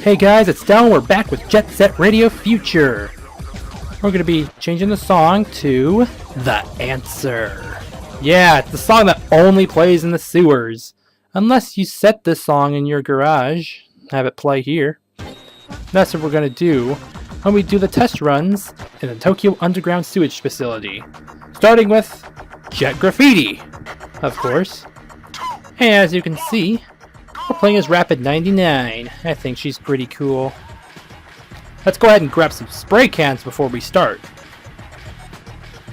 Hey guys, it's Dell. We're back with Jet Set Radio Future. We're going to be changing the song to The Answer. Yeah, it's the song that only plays in the sewers. Unless you set this song in your garage, have it play here. That's what we're going to do when we do the test runs in the Tokyo Underground Sewage Facility. Starting with Jet Graffiti, of course. And as you can see, we're playing as Rapid 99. I think she's pretty cool. Let's go ahead and grab some spray cans before we start.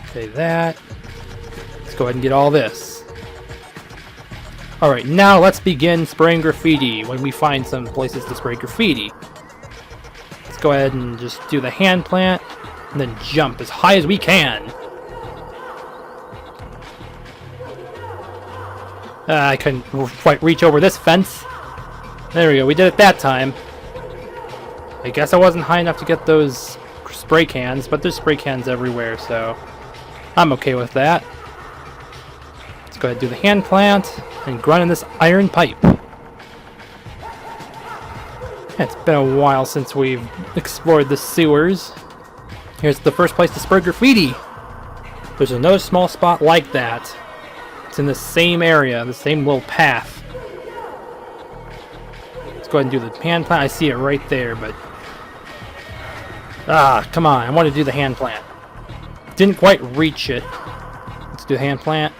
Okay, that. Let's go ahead and get all this. Alright, now let's begin spraying graffiti when we find some places to spray graffiti. Let's go ahead and just do the hand plant and then jump as high as we can. I couldn't quite reach over this fence. There we go, we did it that time. I guess I wasn't high enough to get those spray cans, but there's spray cans everywhere, so I'm okay with that. Let's go ahead and do the hand plant and grunt in this iron pipe. It's been a while since we've explored the sewers. Here's the first place to spray graffiti. There's another small spot like that. It's in the same area, the same little path. Let's go ahead and do the hand plant. I see it right there, but... come on. I want to do the hand plant. Didn't quite reach it. Let's do the hand plant.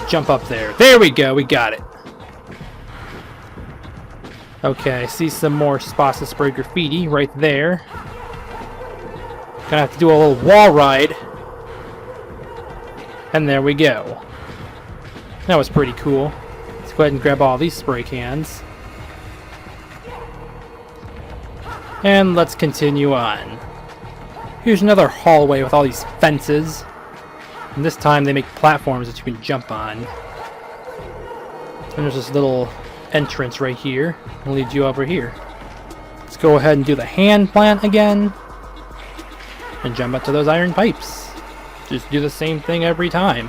Jump up there. There we go. We got it. Okay, I see some more spots to spray graffiti right there. Gonna have to do a little wall ride. And there we go. That was pretty cool. Let's go ahead and grab all these spray cans. And let's continue on. Here's another hallway with all these fences. And this time they make platforms that you can jump on. And there's this little entrance right here. It'll lead you over here. Let's go ahead and do the hand plant again. And jump up to those iron pipes. Just do the same thing every time.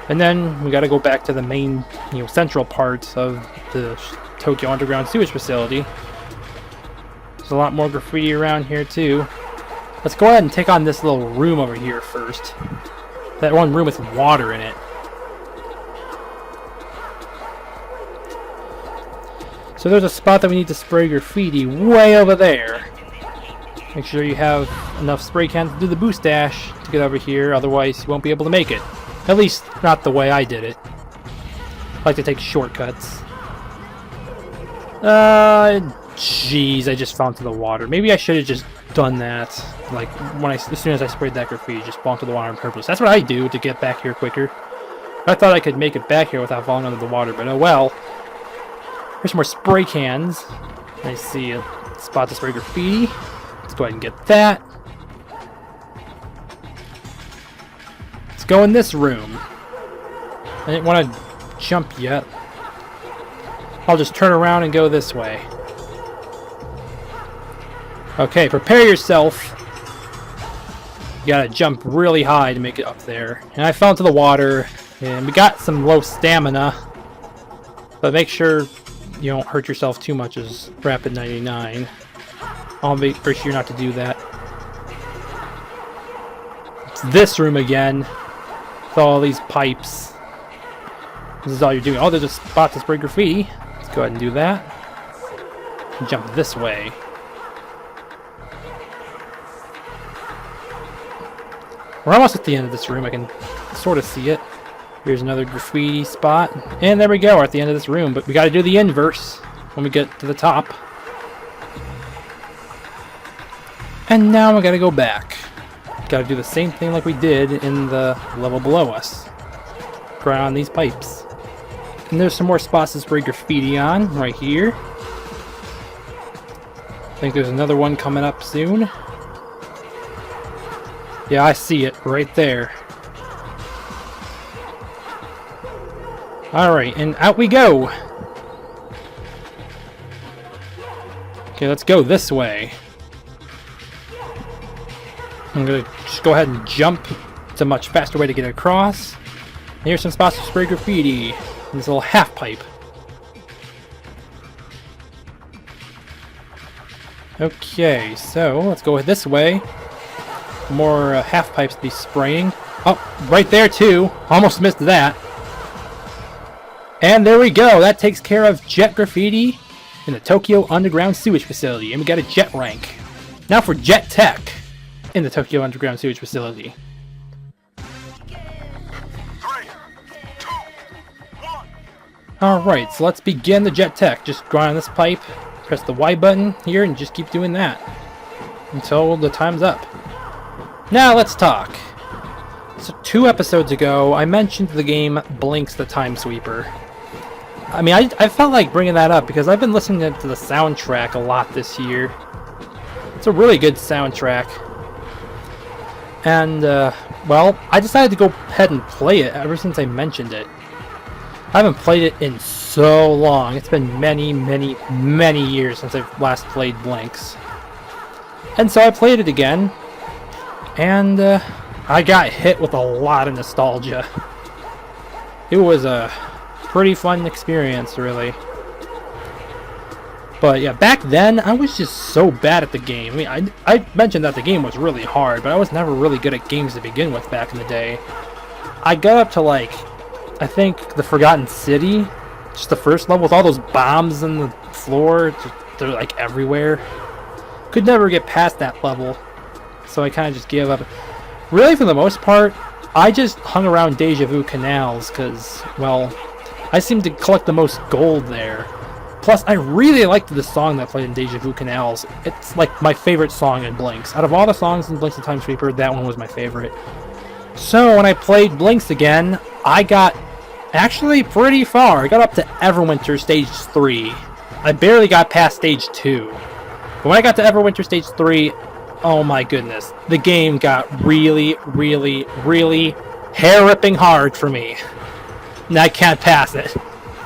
And then we gotta go back to the main, central parts of the Tokyo Underground Sewage Facility. There's a lot more graffiti around here too. Let's go ahead and take on this little room over here first. That one room with water in it. So there's a spot that we need to spray graffiti way over there. Make sure you have enough spray cans to do the boost dash to get over here, otherwise you won't be able to make it. At least, not the way I did it. I like to take shortcuts. Jeez, I just fell into the water. Maybe I should have just done that. Like, as soon as I sprayed that graffiti, just fall into the water on purpose. That's what I do to get back here quicker. I thought I could make it back here without falling under the water, but oh well. Here's more spray cans. I see a spot to spray graffiti. Let's go ahead and get that. Go in this room. I didn't want to jump yet. I'll just turn around and go this way. Okay, prepare yourself. You gotta jump really high to make it up there. And I fell into the water, and we got some low stamina. But make sure you don't hurt yourself too much as Rapid 99. I'll make sure not to do that. It's this room again. With all these pipes. This is all you're doing. Oh, there's a spot to spray graffiti. Let's go ahead and do that. And jump this way. We're almost at the end of this room. I can sort of see it. Here's another graffiti spot. And there we go. We're at the end of this room. But we got to do the inverse when we get to the top. And now we got to go back. Gotta do the same thing like we did in the level below us. Grind on these pipes. And there's some more spots to spray graffiti on, right here. I think there's another one coming up soon. Yeah, I see it, right there. Alright, and out we go! Okay, let's go this way. I'm gonna just go ahead and jump. It's a much faster way to get across. And here's some spots to spray graffiti in this little half pipe. Okay, so let's go this way. More half pipes to be spraying. Oh, right there too. Almost missed that. And there we go. That takes care of Jet Graffiti in the Tokyo Underground Sewage Facility. And we got a Jet rank. Now for Jet Tech in the Tokyo Underground Sewage Facility. 3, 2, 1. Alright, so let's begin the Jet Tech. Just grind on this pipe, press the Y button here, and just keep doing that until the time's up. Now let's talk. So 2 episodes ago, I mentioned the game Blinks the Time Sweeper. I mean, I felt like bringing that up because I've been listening to the soundtrack a lot this year. It's a really good soundtrack. And, well, I decided to go ahead and play it ever since I mentioned it. I haven't played it in so long. It's been many, many, many years since I've last played Blinks. And so I played it again. And, I got hit with a lot of nostalgia. It was a pretty fun experience, really. But yeah, back then, I was just so bad at the game. I mean, I mentioned that the game was really hard, but I was never really good at games to begin with back in the day. I got up to, like, I think the Forgotten City, just the first level with all those bombs in the floor. They're, like, everywhere. Could never get past that level, so I kind of just gave up. Really, for the most part, I just hung around Deja Vu Canals because, well, I seemed to collect the most gold there. Plus, I really liked the song that played in Deja Vu Canals. It's like my favorite song in Blinks. Out of all the songs in Blinks the Time Sweeper, that one was my favorite. So, when I played Blinks again, I got actually pretty far. I got up to Everwinter Stage 3. I barely got past Stage 2. But when I got to Everwinter Stage 3, oh my goodness, the game got really, really, really hair-ripping hard for me. And I can't pass it.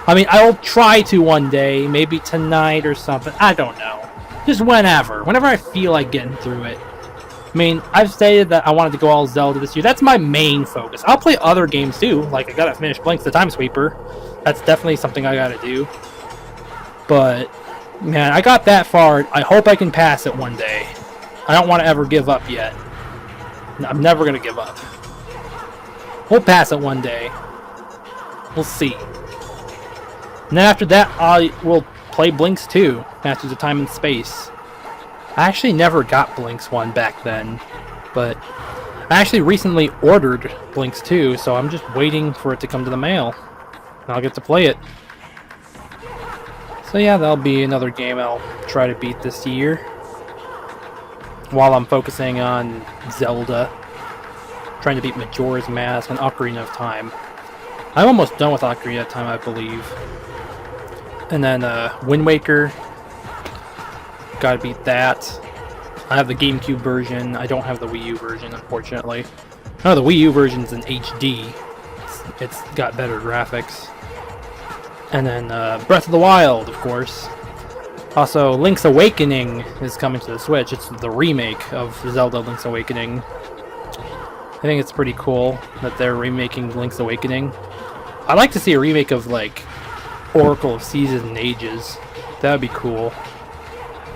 I mean, I will try to one day, maybe tonight or something, I don't know. Just whenever I feel like getting through it. I mean, I've stated that I wanted to go all Zelda this year. That's my main focus. I'll play other games too, like I gotta finish Blinks the Time Sweeper. That's definitely something I gotta do. But, man, I got that far. I hope I can pass it one day. I don't want to ever give up yet. I'm never going to give up. We'll pass it one day. We'll see. And then after that, I will play Blinks 2, Masters of Time and Space. I actually never got Blinks 1 back then, but I actually recently ordered Blinks 2, so I'm just waiting for it to come to the mail. And I'll get to play it. So yeah, that'll be another game I'll try to beat this year. While I'm focusing on Zelda, trying to beat Majora's Mask and Ocarina of Time. I'm almost done with Ocarina of Time, I believe. And then Wind Waker, gotta beat that. I have the GameCube version, I don't have the Wii U version, unfortunately. No, the Wii U version's in HD. It's got better graphics. And then Breath of the Wild, of course. Also, Link's Awakening is coming to the Switch. It's the remake of Zelda Link's Awakening. I think it's pretty cool that they're remaking Link's Awakening. I'd like to see a remake of, like, Oracle of Seasons and Ages. That would be cool.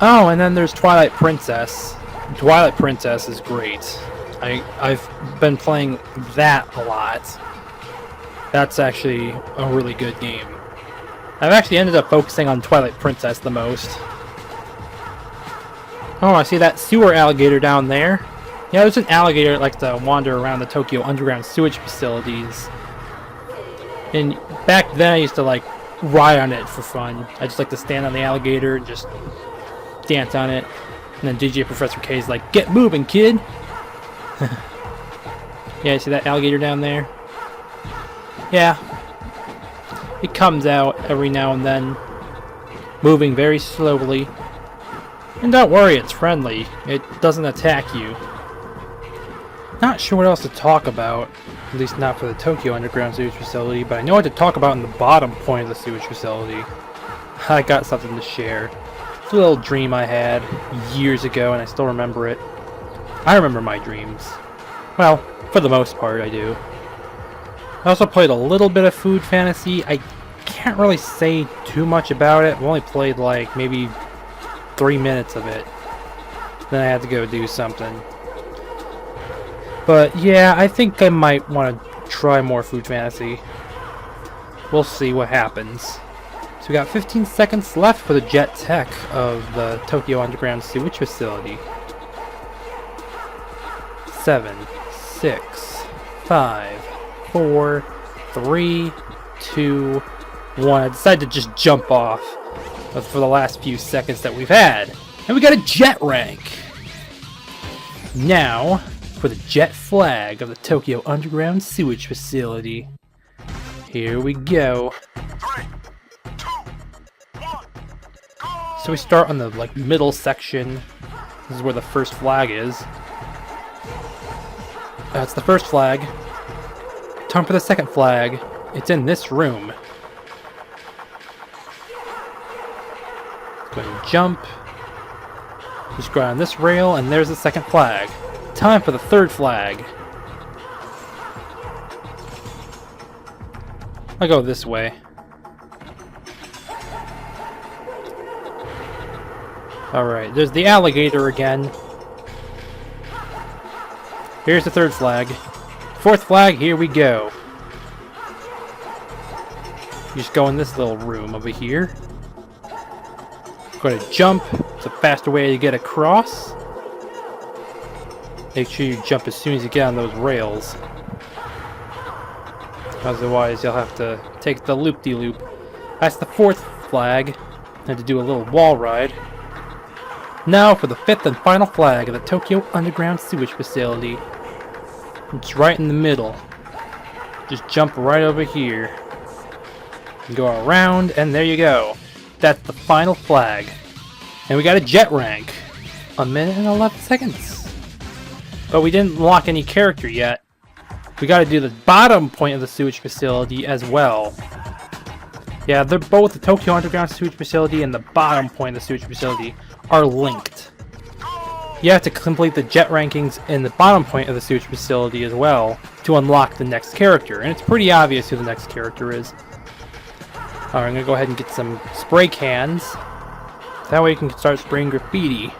Oh, and then there's Twilight Princess. Twilight Princess is great. I've been playing that a lot. That's actually a really good game. I've actually ended up focusing on Twilight Princess the most. Oh, I see that sewer alligator down there. Yeah, there's an alligator that likes to wander around the Tokyo Underground Sewage Facilities. And back then I used to, like, ride on it for fun. I just like to stand on the alligator and just dance on it. And then DJ Professor K is like, "Get moving, kid!" Yeah, you see that alligator down there? Yeah. It comes out every now and then, moving very slowly. And don't worry, it's friendly. It doesn't attack you. Not sure what else to talk about, at least not for the Tokyo Underground Sewage Facility, but I know what to talk about in the bottom point of the sewage facility. I got something to share. It's a little dream I had years ago, and I still remember it. I remember my dreams. Well, for the most part, I do. I also played a little bit of Food Fantasy. I can't really say too much about it. I've only played like maybe 3 minutes of it. then I had to go do something. But yeah, I think I might want to try more Food Fantasy. We'll see what happens. So we got 15 seconds left for the jet tech of the Tokyo Underground Sewage Facility. 7, 6, 5, 4, 3, 2, 1. I decided to just jump off for the last few seconds that we've had. And we got a jet rank! Now, for the jet flag of the Tokyo Underground Sewage Facility. Here we go. 3, 2, 1, go! So we start on the middle section. This is where the first flag is. That's the first flag. Time for the second flag. It's in this room. Go ahead and jump. Just go on this rail, and there's the second flag. Time for the third flag. I'll go this way. Alright, there's the alligator again. Here's the third flag. Fourth flag, here we go. You just go in this little room over here. Go to jump. It's a faster way to get across. Make sure you jump as soon as you get on those rails. Otherwise, you'll have to take the loop-de-loop. That's the fourth flag. Had to do a little wall ride. Now for the fifth and final flag of the Tokyo Underground Sewage Facility. It's right in the middle. Just jump right over here. Go around, and there you go. That's the final flag. And we got a jet rank. 1 minute and 11 seconds. But we didn't unlock any character yet. We gotta do the bottom point of the sewage facility as well. Yeah, they're both the Tokyo Underground Sewage Facility and the bottom point of the sewage facility are linked. You have to complete the jet rankings in the bottom point of the sewage facility as well to unlock the next character. And it's pretty obvious who the next character is. Alright, I'm gonna go ahead and get some spray cans. That way you can start spraying graffiti.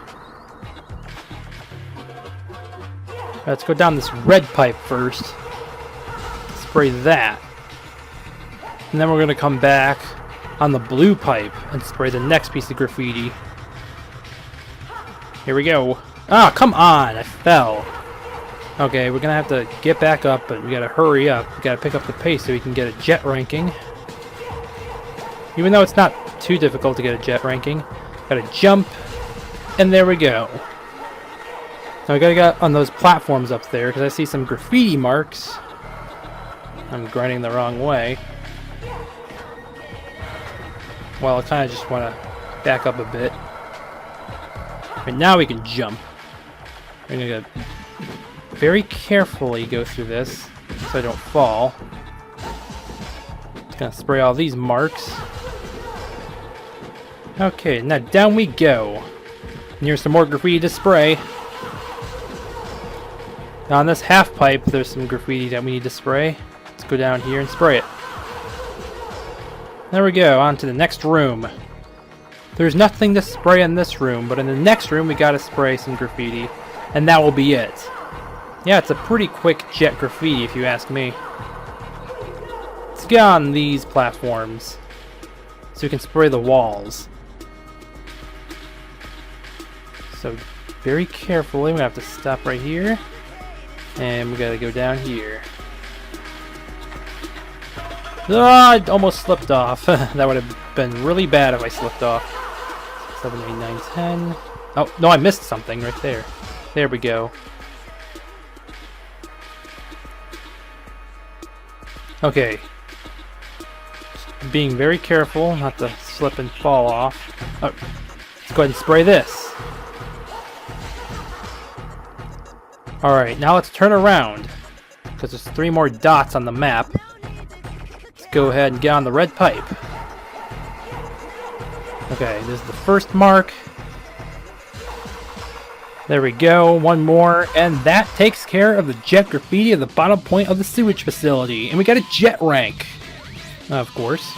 Let's go down this red pipe first. Spray that. And then we're gonna come back on the blue pipe and spray the next piece of graffiti. Here we go. Ah, come on! I fell. Okay, we're gonna have to get back up, but we gotta hurry up. We gotta pick up the pace so we can get a jet ranking. Even though it's not too difficult to get a jet ranking. Gotta jump, and there we go. Now we gotta get on those platforms up there, because I see some graffiti marks. I'm grinding the wrong way. Well, I kind of just want to back up a bit. And now we can jump. We're gonna very carefully go through this, so I don't fall. Just gonna spray all these marks. Okay, now down we go. Here's some more graffiti to spray. Now on this half pipe, there's some graffiti that we need to spray. Let's go down here and spray it. There we go, on to the next room. There's nothing to spray in this room, but in the next room we gotta spray some graffiti. And that will be it. Yeah, it's a pretty quick jet graffiti if you ask me. Let's get on these platforms so we can spray the walls. So very carefully, we have to stop right here. And we gotta go down here. Ah, I almost slipped off. That would have been really bad if I slipped off. 7, 8, 9, 10. Oh, no, I missed something right there. There we go. Okay. Just being very careful not to slip and fall off. Oh, let's go ahead and spray this. Alright, now let's turn around. Because there's 3 more dots on the map. Let's go ahead and get on the red pipe. Okay, this is the first mark. There we go, 1 more, and that takes care of the jet graffiti at the bottom point of the sewage facility. And we got a jet rank, of course.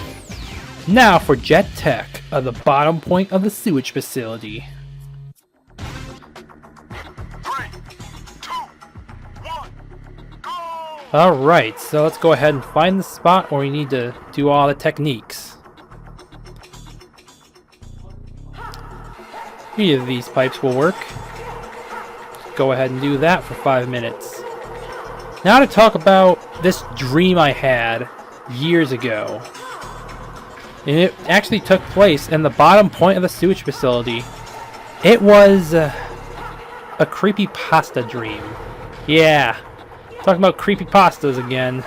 Now for jet tech at the bottom point of the sewage facility. Alright, so let's go ahead and find the spot where we need to do all the techniques. Either of these pipes will work. Go ahead and do that for 5 minutes. Now to talk about this dream I had years ago. And it actually took place in the bottom point of the sewage facility. It was a creepypasta dream. Yeah. Talking about creepypastas again.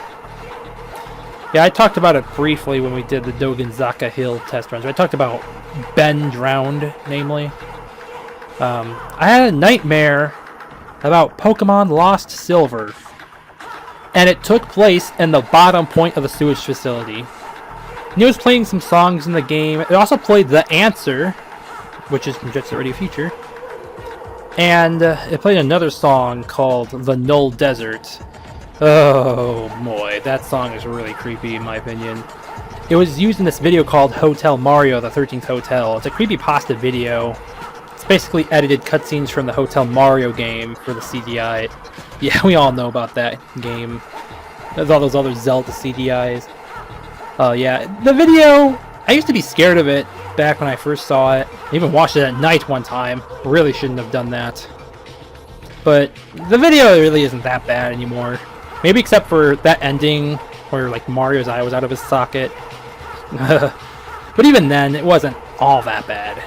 Yeah, I talked about it briefly when we did the Doganzaka Hill test runs. I talked about Ben drowned, namely. I had a nightmare about Pokemon Lost Silver. And it took place in the bottom point of the sewage facility. And it was playing some songs in the game. It also played The Answer, which is from Jet Set Radio Future. And it played another song called The Null Desert. Oh boy, that song is really creepy in my opinion. It was used in this video called Hotel Mario, the 13th Hotel. It's a creepypasta video. It's basically edited cutscenes from the Hotel Mario game for the CDI. Yeah, we all know about that game. There's all those other Zelda CDIs. Oh yeah, the video, I used to be scared of it back when I first saw it. I even watched it at night one time. Really shouldn't have done that. But the video really isn't that bad anymore. Maybe except for that ending where like Mario's eye was out of his socket. But even then, it wasn't all that bad.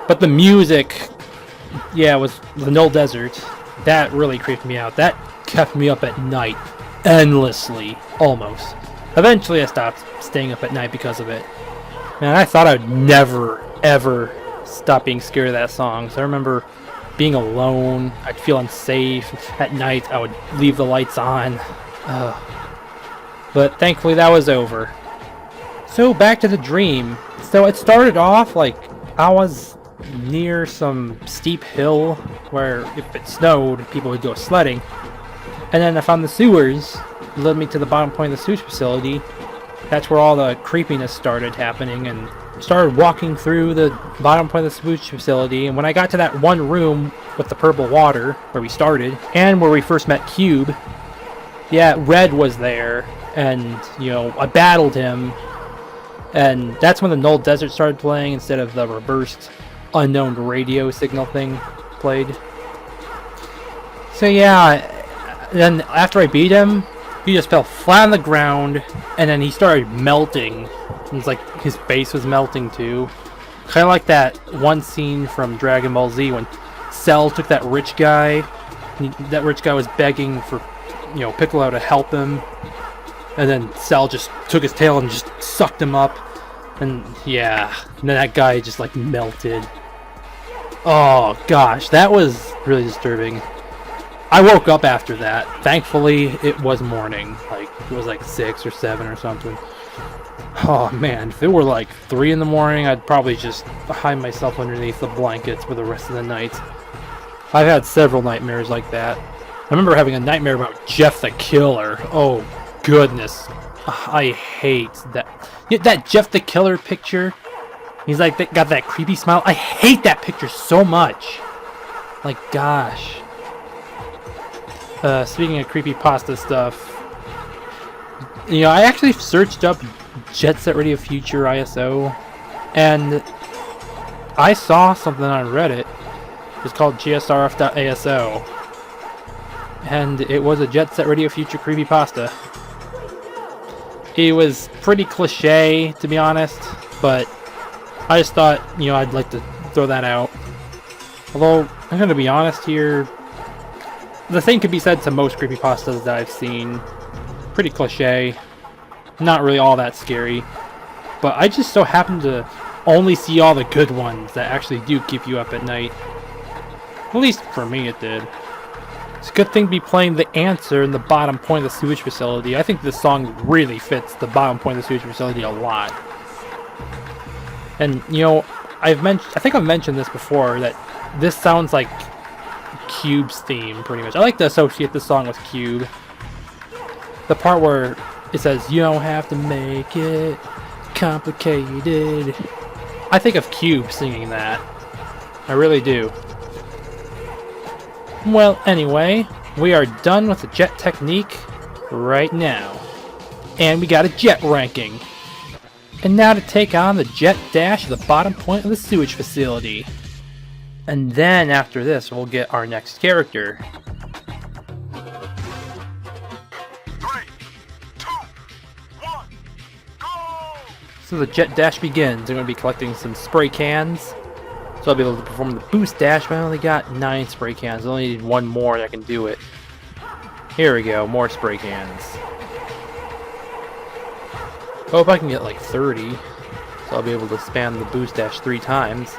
But the music, yeah, was The Null Desert. That really creeped me out. That kept me up at night endlessly, almost. Eventually I stopped staying up at night because of it. Man, I thought I'd never, ever stop being scared of that song. So I remember being alone, I'd feel unsafe. At night, I would leave the lights on. But thankfully that was over. So back to the dream. So it started off like I was near some steep hill where if it snowed, people would go sledding. And then I found the sewers, led me to the bottom point of the sewage facility. That's where all the creepiness started happening, and started walking through the bottom point of the sewage facility. And when I got to that one room with the purple water, where we started, and where we first met Cube, yeah, Red was there, and, you know, I battled him. And that's when the Null Desert started playing instead of the reversed unknown radio signal thing played. So yeah, then after I beat him, he just fell flat on the ground, and then he started melting. It was like his face was melting too. Kind of like that one scene from Dragon Ball Z when Cell took that rich guy. That rich guy was begging for, you know, Piccolo to help him, and then Cell just took his tail and just sucked him up. And yeah, and then that guy just like melted. Oh gosh, that was really disturbing. I woke up after that. Thankfully, it was morning. Like, it was like 6 or 7 or something. Oh man, if it were like 3 in the morning, I'd probably just hide myself underneath the blankets for the rest of the night. I've had several nightmares like that. I remember having a nightmare about Jeff the Killer. Oh goodness, I hate that. That Jeff the Killer picture. He's like got that creepy smile. I hate that picture so much. Like, gosh. Speaking of creepypasta stuff, you know, I actually searched up Jet Set Radio Future ISO, and I saw something on Reddit. It's called gsrf.aso, and it was a Jet Set Radio Future creepypasta. It was pretty cliche, to be honest, but I just thought, you know, I'd like to throw that out. Although, I'm going to be honest here, the same could be said to most creepypastas that I've seen. Pretty cliche. Not really all that scary. But I just so happen to only see all the good ones that actually do keep you up at night. At least for me it did. It's a good thing to be playing The Answer in the bottom point of the sewage facility. I think this song really fits the bottom point of the sewage facility a lot. And, you know, I think I've mentioned this before, that this sounds like Cube's theme, pretty much. I like to associate this song with Cube. The part where it says, "You don't have to make it complicated." I think of Cube singing that. I really do. Well, anyway, We are done with the jet technique right now. And we got a jet ranking. And now to take on the jet dash at the bottom point of the sewage facility. And then after this, we'll get our next character. 3, 2, 1, go! So the jet dash begins. I'm going to be collecting some spray cans. So I'll be able to perform the boost dash, but I only got 9 spray cans. I only need 1 more and I can do it. Here we go, more spray cans. Hope I can get like 30. So I'll be able to spam the boost dash 3 times.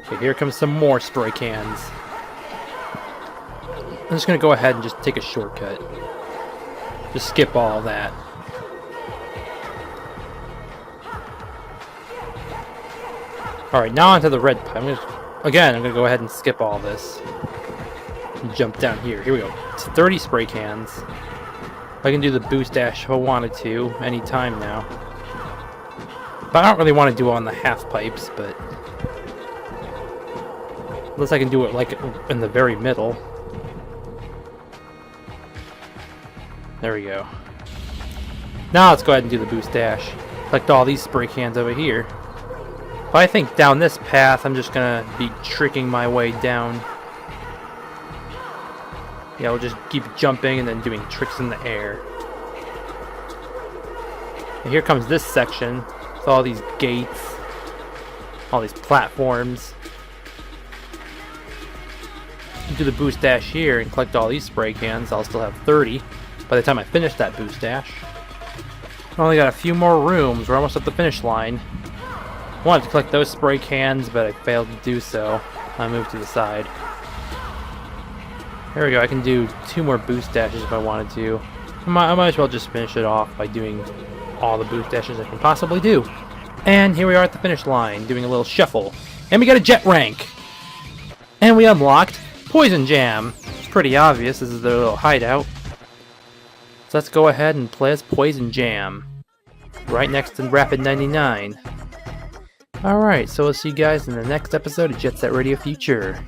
Okay, here comes some more spray cans. I'm just going to go ahead and just take a shortcut. Just skip all that. Alright, now onto the red pipe. I'm gonna go ahead and skip all this. And jump down here. Here we go. It's 30 spray cans. I can do the boost dash if I wanted to, anytime now. But I don't really want to do it on the half pipes, but unless I can do it like in the very middle. There we go. Now let's go ahead and do the boost dash. Collect all these spray cans over here. But I think down this path, I'm just gonna be tricking my way down. Yeah, we'll just keep jumping and then doing tricks in the air. And here comes this section with all these gates, all these platforms. Do the boost dash here and collect all these spray cans. I'll still have 30 by the time I finish that boost dash. I only got a few more rooms. We're almost at the finish line. I wanted to collect those spray cans, but I failed to do so. I moved to the side. There we go. I can do 2 more boost dashes if I wanted to. I might as well just finish it off by doing all the boost dashes I can possibly do. And here we are at the finish line, doing a little shuffle. And we got a jet rank! And we unlocked Poison Jam. It's pretty obvious. This is their little hideout. So let's go ahead and play as Poison Jam. Right next to Rapid 99. Alright, so we'll see you guys in the next episode of Jet Set Radio Future.